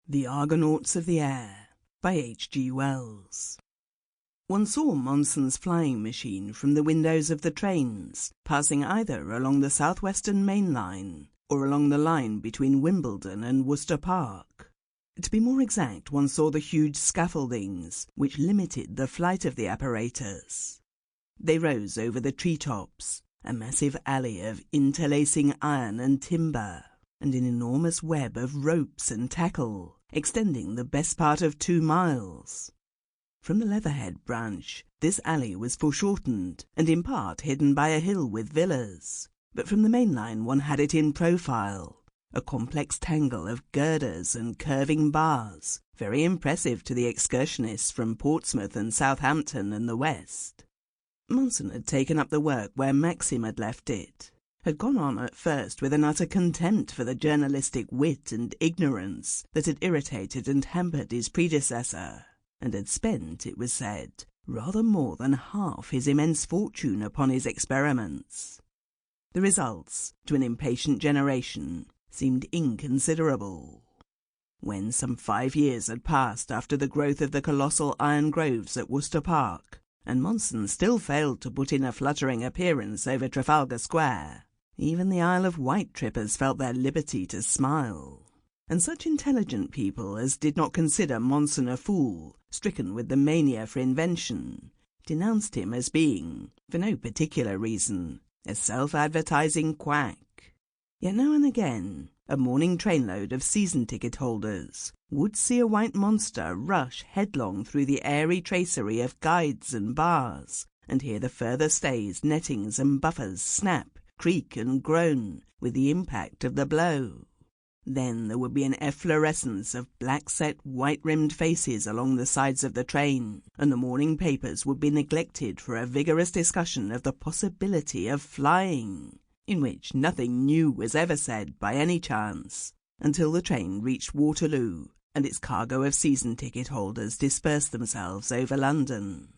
The Argonauts of the Air by H.G. Wells. One saw Monson's flying machine from the windows of the trains, passing either along the southwestern main line or along the line between Wimbledon and Worcester Park. To be more exact, one saw the huge scaffoldings which limited the flight of the apparatus. They rose over the treetops, a massive alley of interlacing iron and timber, and an enormous web of ropes and tackle, extending the best part of 2 miles. From the Leatherhead branch, this alley was foreshortened and in part hidden by a hill with villas, but from the main line one had it in profile, a complex tangle of girders and curving bars, very impressive to the excursionists from Portsmouth and Southampton and the West. Monson had taken up the work where Maxim had left it, had gone on at first with an utter contempt for the journalistic wit and ignorance that had irritated and hampered his predecessor, and had spent, it was said, rather more than half his immense fortune upon his experiments. The results, to an impatient generation, seemed inconsiderable. When some 5 years had passed after the growth of the colossal iron groves at Worcester Park, and Monson still failed to put in a fluttering appearance over Trafalgar Square, even the Isle of Wight trippers felt their liberty to smile, and such intelligent people as did not consider Monson a fool, stricken with the mania for invention, denounced him as being, for no particular reason, a self-advertising quack. Yet now and again, a morning trainload of season-ticket holders would see a white monster rush headlong through the airy tracery of guides and bars, and hear the further stays, nettings and buffers snap, creak and groan with the impact of the blow. Then there would be an efflorescence of black-set, white-rimmed faces along the sides of the train, and the morning papers would be neglected for a vigorous discussion of the possibility of flying, in which nothing new was ever said by any chance, until the train reached Waterloo and its cargo of season-ticket holders dispersed themselves over London.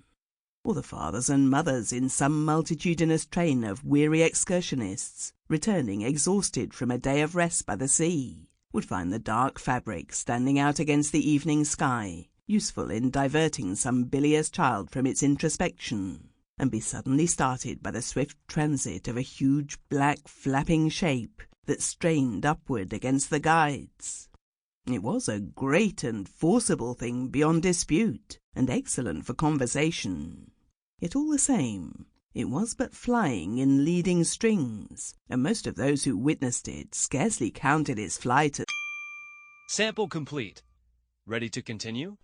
Or the fathers and mothers in some multitudinous train of weary excursionists, returning exhausted from a day of rest by the sea, would find the dark fabric standing out against the evening sky useful in diverting some bilious child from its introspection, and be suddenly started by the swift transit of a huge black flapping shape that strained upward against the guides. It was a great and forcible thing beyond dispute, and excellent for conversation. Yet all the same, it was but flying in leading strings, and most of those who witnessed it scarcely counted its flight as... Sample complete. Ready to continue?